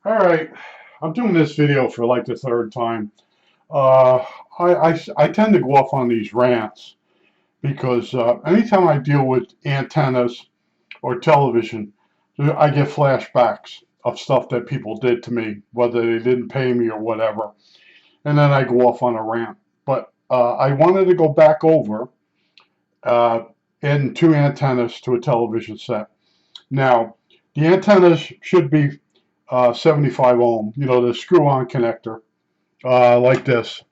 All right, I'm doing this video for like the third time. Uh, I tend to go off on these rants because anytime I deal with antennas or television, I get flashbacks of stuff that people did to me, whether they didn't pay me or whatever, and then I go off on a rant. But I wanted to go back over uh, adding two antennas to a television set. Now, the antennas should be 75 ohm, the screw-on connector, like this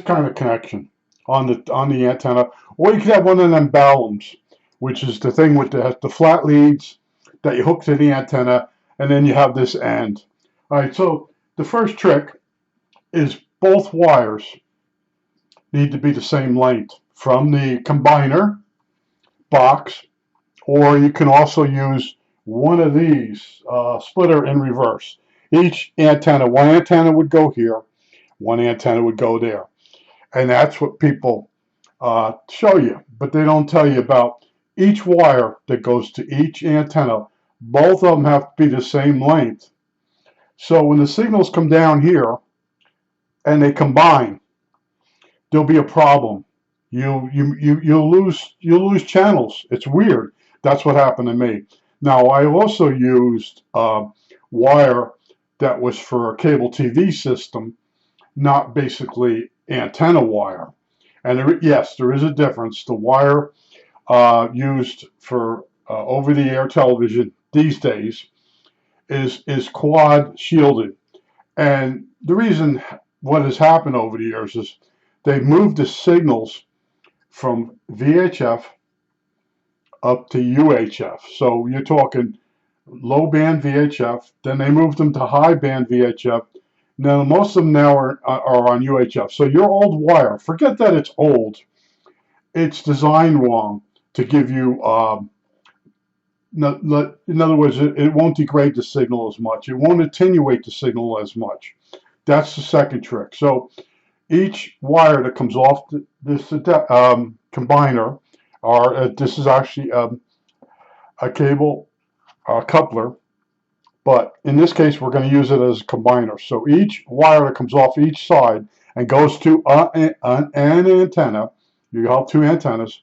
kind of connection on the antenna, or you could have one of them balums, which is the thing with the flat leads that you hook to the antenna, and then you have this end. All right, so the first trick is both wires need to be the same length from the combiner box, or you can also use one of these splitter in reverse. Each antenna, one antenna would go here, one antenna would go there. And that's what people show you, but they don't tell you about each wire that goes to each antenna. Both of them have to be the same length. So when the signals come down here and they combine, there'll be a problem. You'll lose channels. It's weird. That's what happened to me. Now I also used wire that was for a cable TV system, not basically antenna wire. And yes, there is a difference. The wire used for over-the-air television these days is quad shielded. And the reason what has happened over the years is they moved the signals from VHF up to UHF. So you're talking low band VHF, then they moved them to high band VHF. Now most of them now are on UHF. So your old wire, forget that it's old. It's designed wrong to give you, in other words, it won't degrade the signal as much. It won't attenuate the signal as much. That's the second trick. So each wire that comes off this combiner, or this is actually a cable coupler, but in this case we're going to use it as a combiner. So each wire that comes off each side and goes to an antenna, you have two antennas,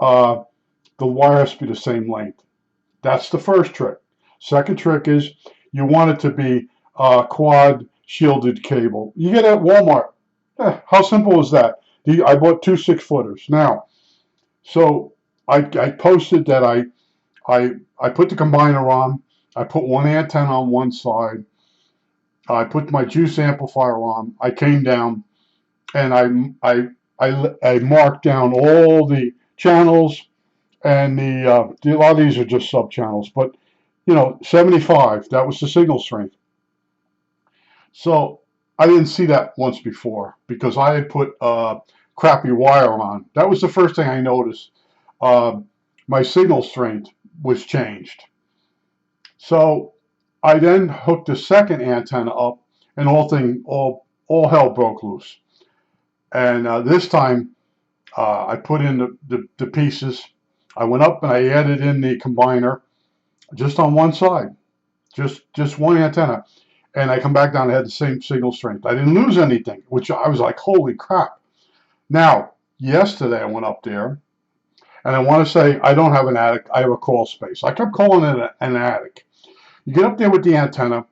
uh, the wire has to be the same length. That's the first trick. Second trick is you want it to be quad shielded cable. You get it at Walmart. How simple is that? I bought two 6-footers. Now, so I posted that I put the combiner on. I put one antenna on one side. I put my juice amplifier on. I came down and I marked down all the channels, and a lot of these are just sub channels, but 75, that was the signal strength. So I didn't see that once before because I had put crappy wire on. That was the first thing I noticed. Uh, my signal strength was changed. So I then hooked the second antenna up, and all hell broke loose. And this time I put in the pieces. I went up and I added in the combiner just on one side, just one antenna, and I come back down and had the same signal strength. I didn't lose anything, which I was like, holy crap. Now, yesterday I went up there, and I want to say I don't have an attic, I have a crawl space. I kept calling it an attic. You get up there with the antenna,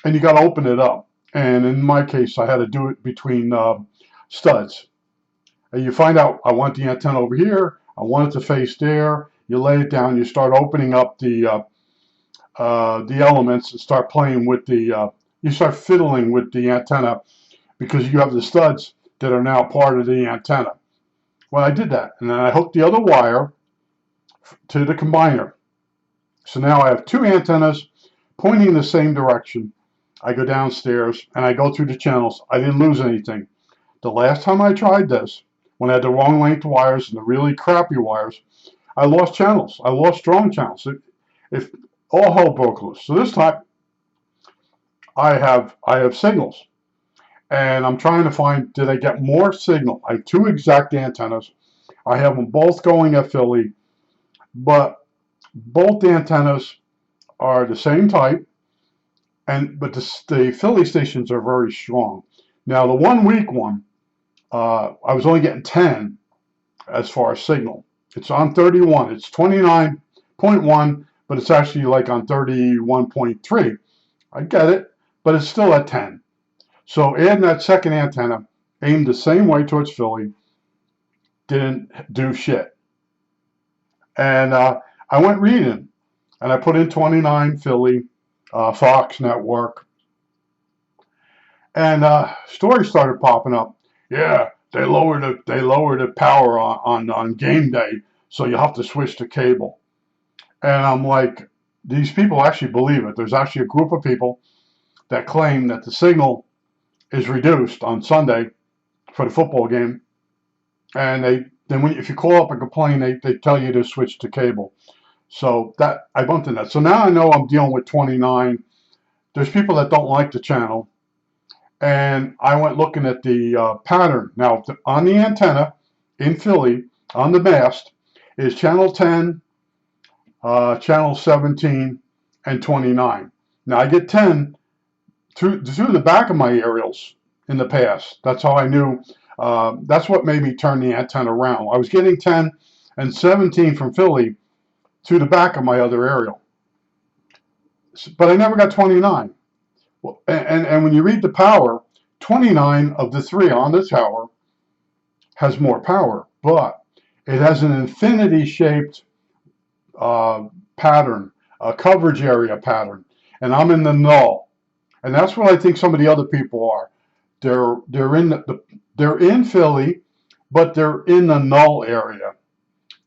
and you got to open it up. And in my case, I had to do it between studs. And you find out, I want the antenna over here, I want it to face there. You lay it down, you start opening up the elements and start playing with you start fiddling with the antenna because you have the studs that are now part of the antenna. Well, I did that, and then I hooked the other wire to the combiner. So now I have two antennas pointing in the same direction. I go downstairs and I go through the channels. I didn't lose anything. The last time I tried this, when I had the wrong length wires and the really crappy wires, I lost channels. I lost strong channels. If all hell broke loose. So this time I have signals, and I'm trying to find, did I get more signal? I have two exact antennas. I have them both going at Philly, but both antennas are the same type, but the Philly stations are very strong. Now the 1 week one, I was only getting 10 as far as signal. It's on 31. It's 29.1, but it's actually like on 31.3. I get it, but it's still at 10. So adding that second antenna aimed the same way towards Philly didn't do shit. And I went reading, and I put in 29 Philly, Fox Network, and stories started popping up. Yeah, they lowered the power on game day, so you have to switch to cable. And I'm like, these people actually believe it. There's actually a group of people that claim that the signal is reduced on Sunday for the football game, and if you call up and complain, they tell you to switch to cable. So that I bumped in that. So now I know I'm dealing with 29. There's people that don't like the channel, and I went looking at the pattern. Now on the antenna in Philly on the mast is channel 10, channel 17, and 29. Now I get 10 through the back of my aerials in the past. That's how I knew. That's what made me turn the antenna around. I was getting 10 and 17 from Philly through the back of my other aerial, but I never got 29. Well, and when you read the power, 29 of the three on the tower has more power, but it has an infinity-shaped pattern, a coverage area pattern, and I'm in the null, and that's what I think some of the other people are. They're in Philly, but they're in the null area,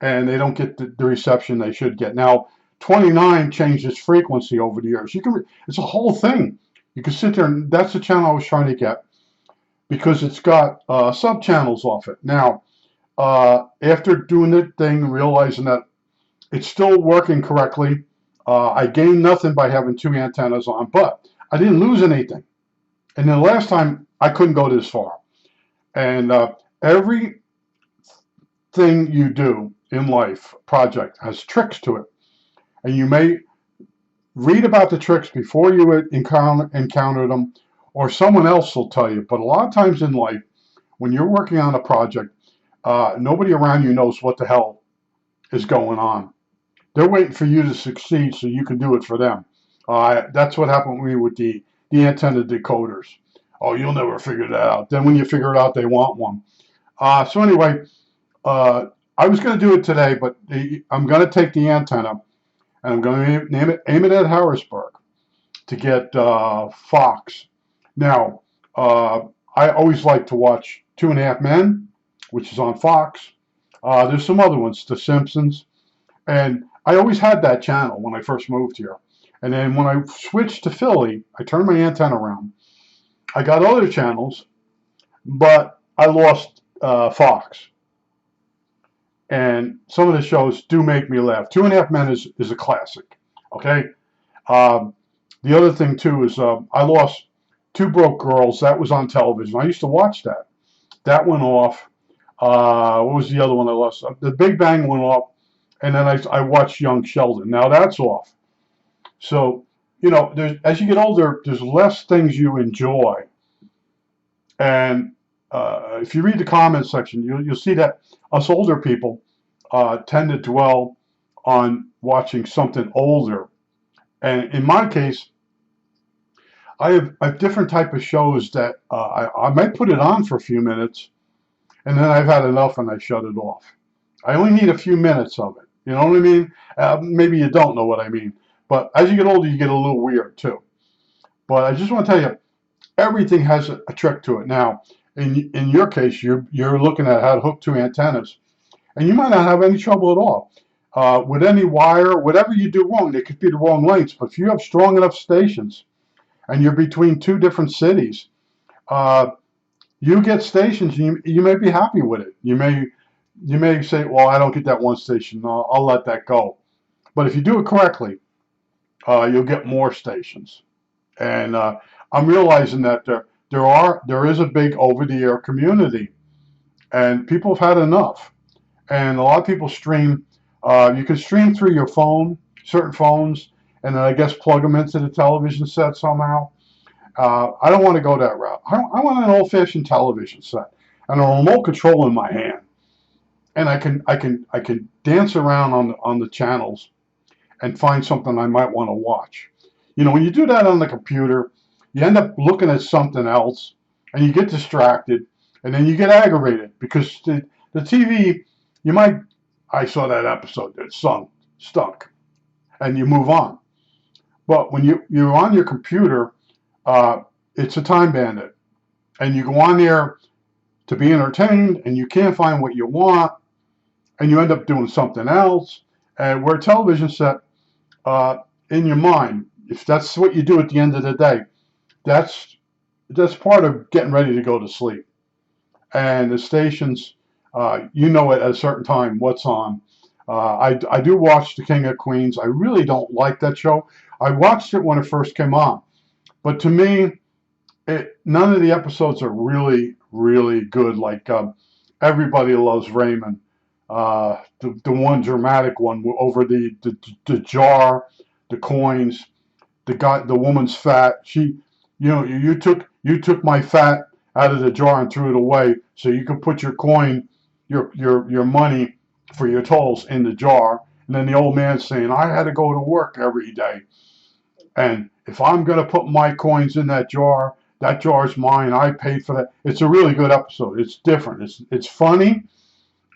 and they don't get the reception they should get. Now, 29 changes frequency over the years. It's a whole thing. You can sit there, and that's the channel I was trying to get because it's got sub channels off it. Now, after doing the thing, realizing that it's still working correctly, I gained nothing by having two antennas on, but I didn't lose anything. And then the last time I couldn't go this far. And every thing you do in life, project, has tricks to it. And you may read about the tricks before you encounter them, or someone else will tell you. But a lot of times in life, when you're working on a project, nobody around you knows what the hell is going on. They're waiting for you to succeed so you can do it for them. That's what happened with me with the antenna decoders. Oh, you'll never figure that out. Then when you figure it out, they want one. So anyway, I was going to do it today, but I'm going to take the antenna and I'm going to aim it at Harrisburg to get Fox. Now, I always like to watch 2.5 Men, which is on Fox. There's some other ones, The Simpsons, and I always had that channel when I first moved here. And then when I switched to Philly, I turned my antenna around. I got other channels, but I lost Fox. And some of the shows do make me laugh. 2.5 Men is a classic, okay? The other thing, too, is I lost Two Broke Girls. That was on television. I used to watch that. That went off. What was the other one I lost? The Big Bang went off. And then I watched Young Sheldon. Now that's off. So, as you get older, there's less things you enjoy. And if you read the comments section, you'll see that us older people tend to dwell on watching something older. And in my case, I have different type of shows that I might put it on for a few minutes, and then I've had enough and I shut it off. I only need a few minutes of it. You know what I mean? Maybe you don't know what I mean. But as you get older, you get a little weird too. But I just want to tell you, everything has a trick to it. Now, in your case, you're looking at how to hook two antennas, and you might not have any trouble at all. With any wire, whatever you do wrong, they could be the wrong lengths. But if you have strong enough stations, and you're between two different cities, you get stations. You may be happy with it. You may say, well, I don't get that one station. I'll let that go. But if you do it correctly, you'll get more stations. And I'm realizing that there is a big over-the-air community, and people have had enough. And a lot of people stream. You can stream through your phone, certain phones, and then I guess plug them into the television set somehow. I don't want to go that route. I want an old-fashioned television set and a remote control in my hand, and I can dance around on the channels and find something I might want to watch. You know, when you do that on the computer, you end up looking at something else, and you get distracted, and then you get aggravated because the TV, you might, I saw that episode that stunk, and you move on. But when you're on your computer, uh, it's a time bandit, and you go on there to be entertained, and you can't find what you want, and you end up doing something else. And where a television set, uh, in your mind, if that's what you do at the end of the day, that's that's part of getting ready to go to sleep. And the stations, you know at a certain time what's on. I do watch The King of Queens. I really don't like that show. I watched it when it first came on, but to me, none of the episodes are really good. Like Everybody Loves Raymond, the one dramatic one over the jar, the coins, the woman's fat. You took my fat out of the jar and threw it away, so you could put your coin, your money for your tolls in the jar. And then the old man saying, I had to go to work every day, and if I'm going to put my coins in that jar's mine. I paid for that. It's a really good episode. It's different. It's funny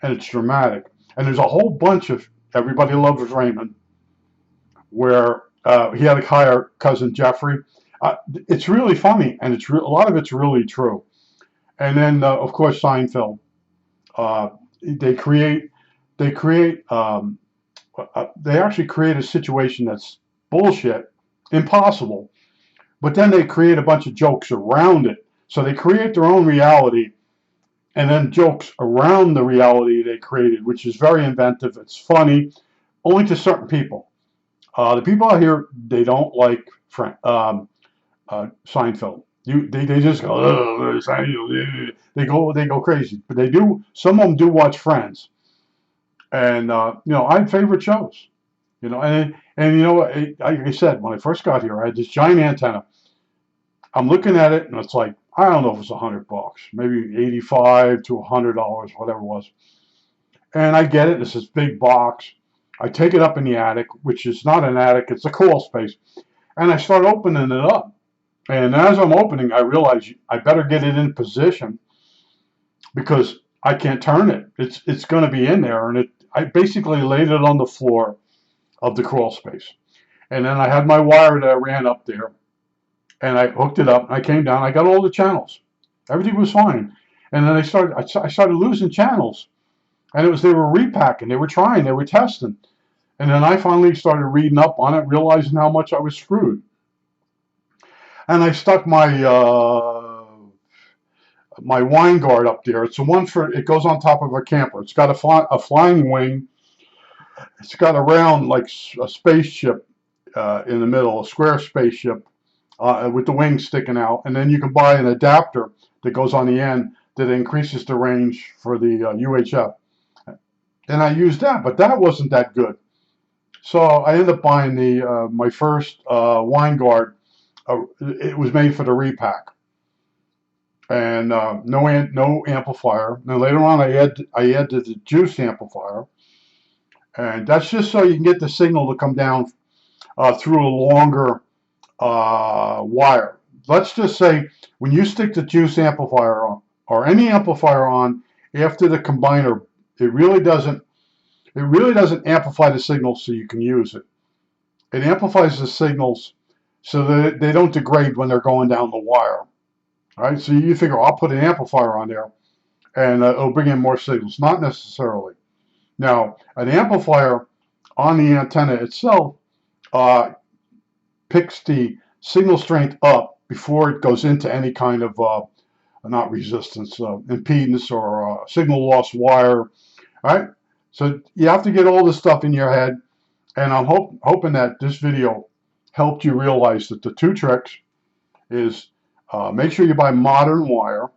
and it's dramatic. And there's a whole bunch of Everybody Loves Raymond where he had to hire cousin Jeffrey. It's really funny, and a lot of it's really true. And then, of course, Seinfeld. Uh, they create they create they actually create a situation that's bullshit, impossible, but then they create a bunch of jokes around it. So they create their own reality and then jokes around the reality they created, which is very inventive. It's funny, only to certain people. The people out here, they don't like Seinfeld. They just go, "Ugh, Seinfeld," they go crazy. But they do. Some of them do watch Friends, and I have favorite shows. And like I said, when I first got here, I had this giant antenna. I'm looking at it, and it's like, I don't know if it's $100, maybe 85 to $100, whatever it was. And I get it. It's this big box. I take it up in the attic, which is not an attic, it's a crawl space. And I start opening it up. And as I'm opening, I realize I better get it in position because I can't turn it. It's going to be in there. And I basically laid it on the floor of the crawl space. And then I had my wire that I ran up there. And I hooked it up. And I came down. I got all the channels. Everything was fine. And then I started losing channels. And they were repacking. They were trying. They were testing. And then I finally started reading up on it, realizing how much I was screwed. And I stuck my wine guard up there. It's the one it goes on top of a camper. It's got a flying wing. It's got a round, like a spaceship in the middle, a square spaceship with the wings sticking out. And then you can buy an adapter that goes on the end that increases the range for the UHF. And I used that, but that wasn't that good. So I ended up buying my first wine guard. It was made for the repack, and no amplifier. Now later on, I added the juice amplifier, and that's just so you can get the signal to come down through a longer wire. Let's just say when you stick the juice amplifier on, or any amplifier on after the combiner, it really doesn't amplify the signal so you can use it. It amplifies the signals so that they don't degrade when they're going down the wire. All right, so you figure I'll put an amplifier on there and it'll bring in more signals. Not necessarily. Now, an amplifier on the antenna itself picks the signal strength up before it goes into any kind of not resistance, impedance or signal loss wire. All right, so you have to get all this stuff in your head, and I'm hoping that this video helped you realize that the two tricks is make sure you buy modern wire.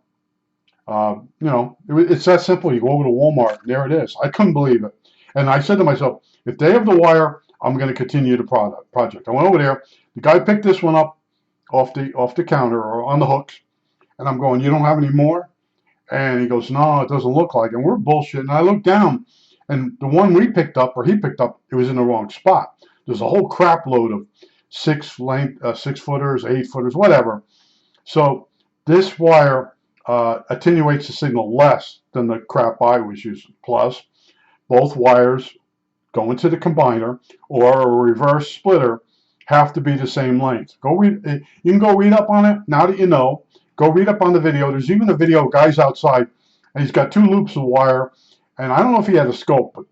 It's that simple. You go over to Walmart, and there it is. I couldn't believe it. And I said to myself, if they have the wire I'm going to continue the project. I went over there. The guy picked this one up off the counter or on the hooks, and I'm going, you don't have any more? And he goes, no, it doesn't look like it. And we're bullshitting. And I looked down, and the one we picked up, or he picked up, it was in the wrong spot. There's a whole crap load of 6-footers, 8-footers, whatever. So this wire attenuates the signal less than the crap I was using. Plus, both wires go into the combiner or a reverse splitter have to be the same length. Go read. You can go read up on it now that you know. Go read up on the video. There's even a video of guys outside, and he's got 2 loops of wire. And I don't know if he had a scope, but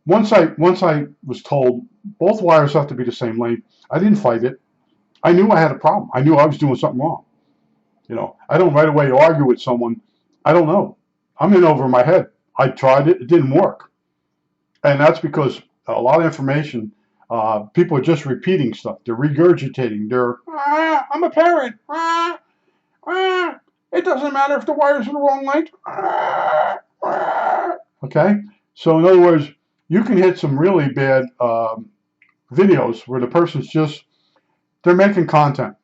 once I was told both wires have to be the same length, I didn't fight it. I knew I had a problem. I knew I was doing something wrong. You know, I don't right away argue with someone. I don't know. I'm in over my head. I tried it. It didn't work. And that's because a lot of information, people are just repeating stuff. They're regurgitating. They're, I'm a parent. It doesn't matter if the wire's in the wrong length. Okay? So in other words, you can hit some really bad videos where the person's just, they're making content.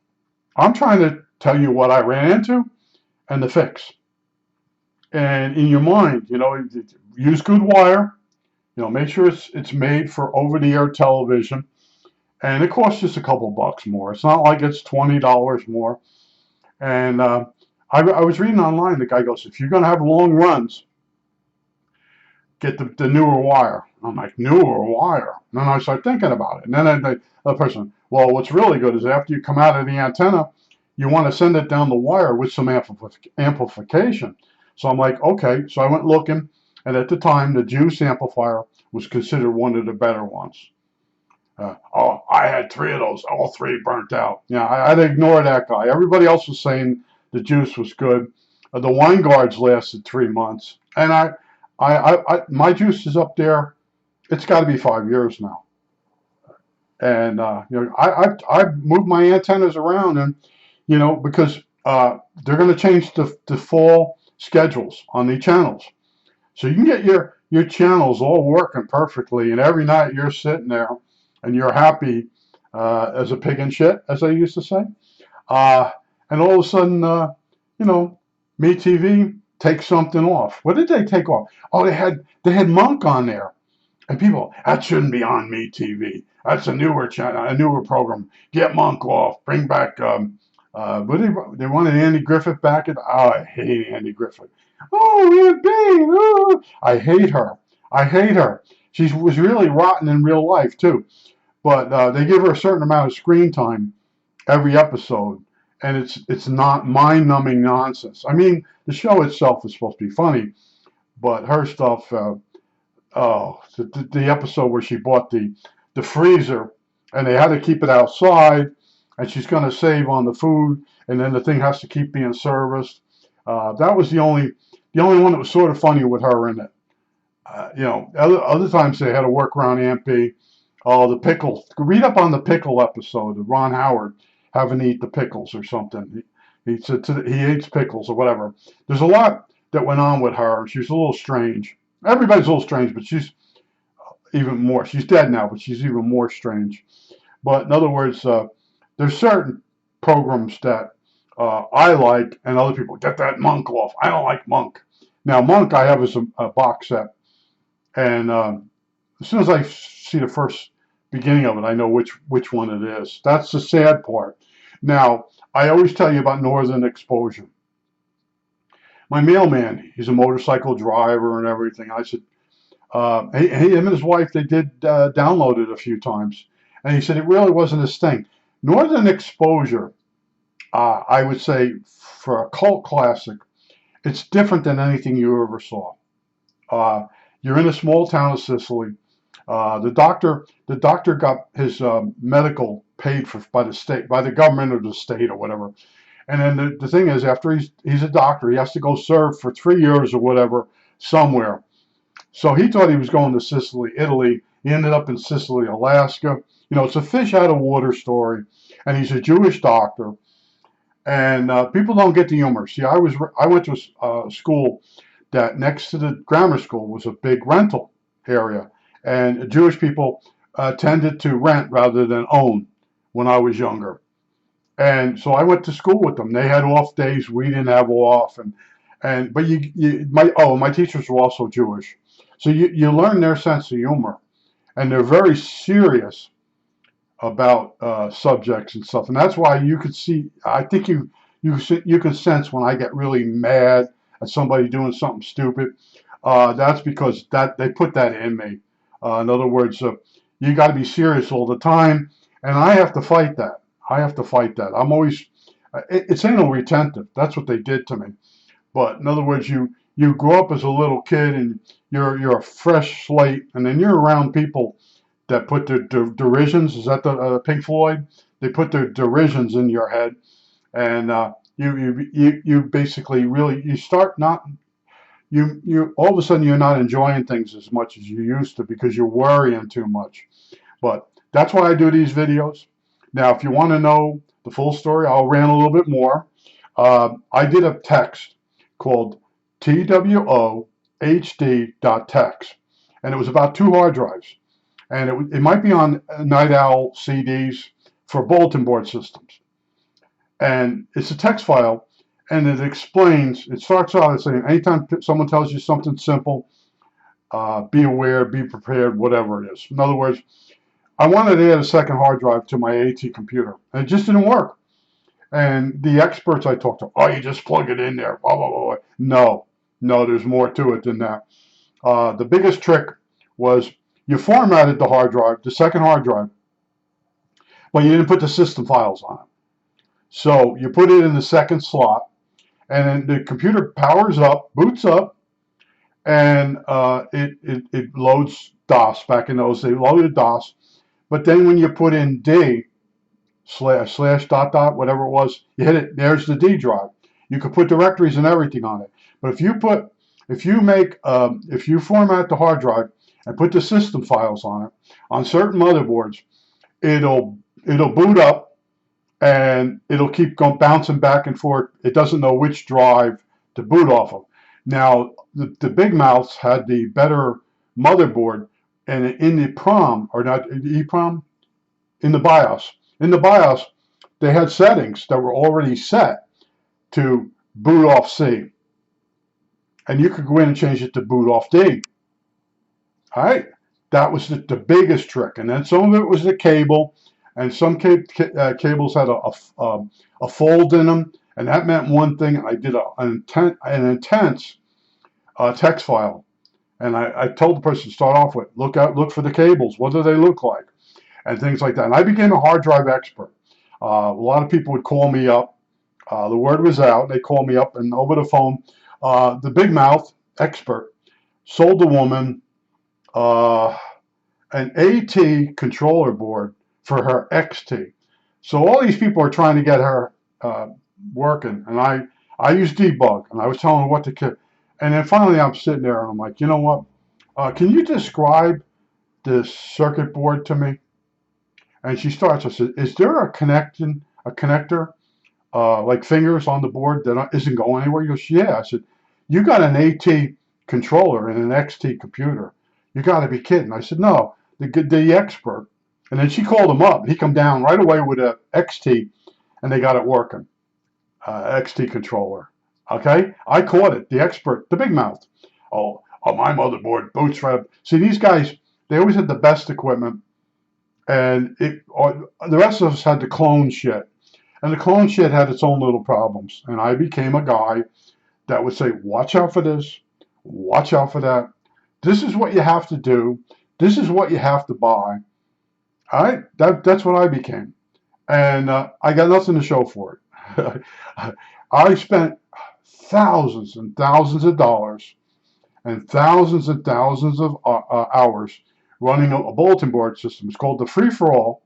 I'm trying to tell you what I ran into and the fix. And in your mind, you know, use good wire. You know, make sure it's made for over-the-air television, and it costs just a couple bucks more. It's not like it's $20 more. And I was reading online. The guy goes, if you're going to have long runs, get the newer wire. I'm like, newer wire? And then I start thinking about it. And then the person, well, what's really good is after you come out of the antenna, you want to send it down the wire with some amplification. So I'm like, okay. So I went looking. And at the time, the Juice amplifier was considered one of the better ones. Oh, I had 3 of those. All 3 burnt out. Yeah, I had to ignore that guy. Everybody else was saying the Juice was good. The Winegard's lasted 3 months. And my Juice is up there. It's got to be 5 years now. And you know, I moved my antennas around, and you know, because they're going to change the fall schedules on the channels. So you can get your channels all working perfectly, and every night you're sitting there and you're happy as a pig in shit, as I used to say. And all of a sudden, you know, MeTV takes something off. What did they take off? Oh, they had Monk on there, and people, that shouldn't be on MeTV. That's a newer channel, a newer program. Get Monk off. Bring back. What they wanted Andy Griffith back. Oh, I hate Andy Griffith. Oh, Aunt Bee, oh, I hate her. I hate her. She was really rotten in real life, too. But they give her a certain amount of screen time every episode, and it's not mind-numbing nonsense. I mean, the show itself is supposed to be funny, but her stuff, the episode where she bought the freezer, and they had to keep it outside, and she's going to save on the food, and then the thing has to keep being serviced. That was the only one that was sort of funny with her in it. You know, other times they had to work around Aunt B. Oh, the pickles. Read up on the pickle episode of Ron Howard having to eat the pickles or something. He said he hates pickles or whatever. There's a lot that went on with her. She's a little strange. Everybody's a little strange, but she's even more. She's dead now, but she's even more strange. But in other words, there's certain programs that I like, and other people get that Monk off. I don't like Monk. Now, Monk I have as a box set, and as soon as I see the first beginning of it, I know which one it is. That's the sad part. Now, I always tell you about Northern Exposure. My mailman, he's a motorcycle driver and everything. I said, him and his wife, they did download it a few times, and he said it really wasn't his thing. Northern Exposure, I would say, for a cult classic, it's different than anything you ever saw. You're in a small town of Sicily. The doctor got his medical paid for by the state, by the government or the state or whatever. And then the thing is, after he's a doctor, he has to go serve for 3 years or whatever somewhere. So he thought he was going to Sicily, Italy. He ended up in Sicily, Alaska. You know, it's a fish out of water story. And he's a Jewish doctor. And people don't get the humor. See, I went to a school that next to the grammar school was a big rental area. And Jewish people tended to rent rather than own when I was younger. And so I went to school with them. They had off days, we didn't have off, and but my teachers were also Jewish, so you learn their sense of humor, and they're very serious about subjects and stuff, and that's why you could see. I think you can sense when I get really mad at somebody doing something stupid. That's because that they put that in me. In other words, you got to be serious all the time, and I have to fight that. I have to fight that. I'm always it's anal retentive. That's what they did to me. But in other words, you grow up as a little kid and you're a fresh slate, and then you're around people that put their derisions. Is that the Pink Floyd? They put their derisions in your head, and you basically really you start not you all of a sudden you're not enjoying things as much as you used to because you're worrying too much. But that's why I do these videos. Now, if you want to know the full story, I'll rant a little bit more. I did a text called TWOHD.text, and it was about 2 hard drives. And it might be on Night Owl CDs for bulletin board systems. And it's a text file, and it explains, it starts out as saying, anytime someone tells you something simple, be aware, be prepared, whatever it is. In other words, I wanted to add a second hard drive to my AT computer, and it just didn't work. And the experts I talked to, oh, you just plug it in there, blah, blah, blah. No, there's more to it than that. The biggest trick was you formatted the hard drive, the second hard drive, but you didn't put the system files on it. So you put it in the second slot, and then the computer powers up, boots up, and it loads DOS. Back in those, they loaded DOS. But then when you put in D / dot dot whatever it was, you hit it. There's the D drive. You could put directories and everything on it. But if you format the hard drive and put the system files on it on certain motherboards, it'll boot up and it'll keep going bouncing back and forth. It doesn't know which drive to boot off of. Now the big mouths had the better motherboard, and in the PROM or not EEPROM in the BIOS. In the BIOS, they had settings that were already set to boot off C. And you could go in and change it to boot off D. All right? That was the biggest trick. And then some of it was the cable, and some cables had a fold in them, and that meant one thing. I did an intense text file. And I told the person to start off with, look for the cables. What do they look like? And things like that. And I became a hard drive expert. A lot of people would call me up. The word was out. They called me up, and over the phone, the big mouth expert sold the woman an AT controller board for her XT. So all these people are trying to get her working, and I used debug, and I was telling her what to get. And then finally I'm sitting there, and I'm like, you know what? Can you describe this circuit board to me? And she starts, I said, is there a connector, like fingers on the board that isn't going anywhere? He goes, yeah. I said, you got an AT controller and an XT computer. You got to be kidding. I said, no, the expert. And then she called him up. He come down right away with a XT, and they got it working. XT controller. Okay? I caught it. The expert, the big mouth. Oh, my motherboard boots right up. See, these guys, they always had the best equipment. And the rest of us had to clone shit. And the clone shit had its own little problems. And I became a guy that would say, watch out for this, watch out for that. This is what you have to do. This is what you have to buy. All right? That's what I became. And I got nothing to show for it. I spent thousands and thousands of dollars and thousands of hours running a bulletin board system. It's called the Free for All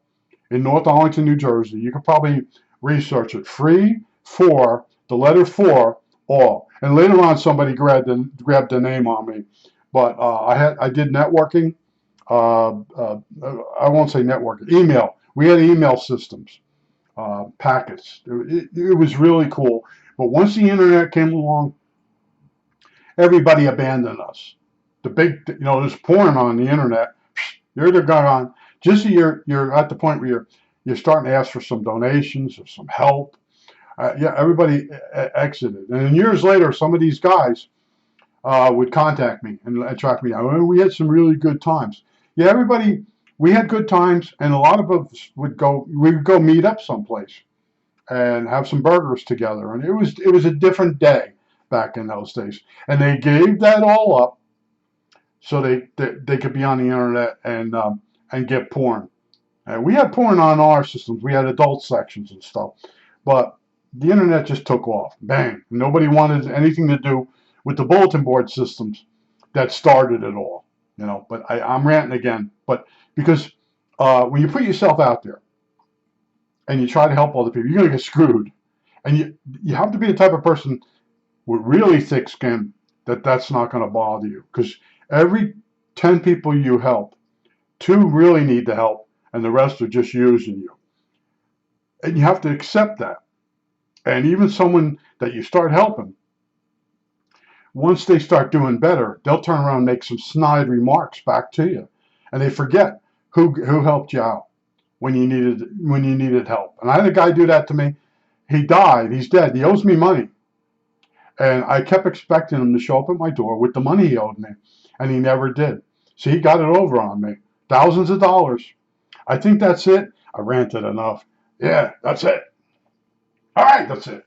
in North Arlington, New Jersey. You could probably research it. Free for the letter 4 all. And later on, somebody grabbed the name on me. But I did networking. I won't say networking. Email. We had email systems, packets. It was really cool. But once the internet came along, everybody abandoned us. There's porn on the internet. You're the guy on. just so you're at the point where you're starting to ask for some donations or some help. Yeah, everybody exited, and then years later, some of these guys would contact me and track me down. "Oh, we had some really good times." Yeah, everybody, we had good times, and a lot of us would go. We would go meet up someplace and have some burgers together, and it was a different day back in those days. And they gave that all up so they could be on the internet and get porn. We had porn on our systems. We had adult sections and stuff, but the internet just took off. Bang! Nobody wanted anything to do with the bulletin board systems that started it all. But I'm ranting again. But because when you put yourself out there and you try to help other people, you're gonna get screwed. And you have to be the type of person with really thick skin that's not going to bother you. Because every 10 people you help, 2 really need the help, and the rest are just using you. And you have to accept that. And even someone that you start helping, once they start doing better, they'll turn around and make some snide remarks back to you, and they forget who helped you out when you needed help. And I had a guy do that to me. He died. He's dead. He owes me money. And I kept expecting him to show up at my door with the money he owed me, and he never did. So he got it over on me. Thousands of dollars. I think that's it. I ranted enough. Yeah, that's it. All right, that's it.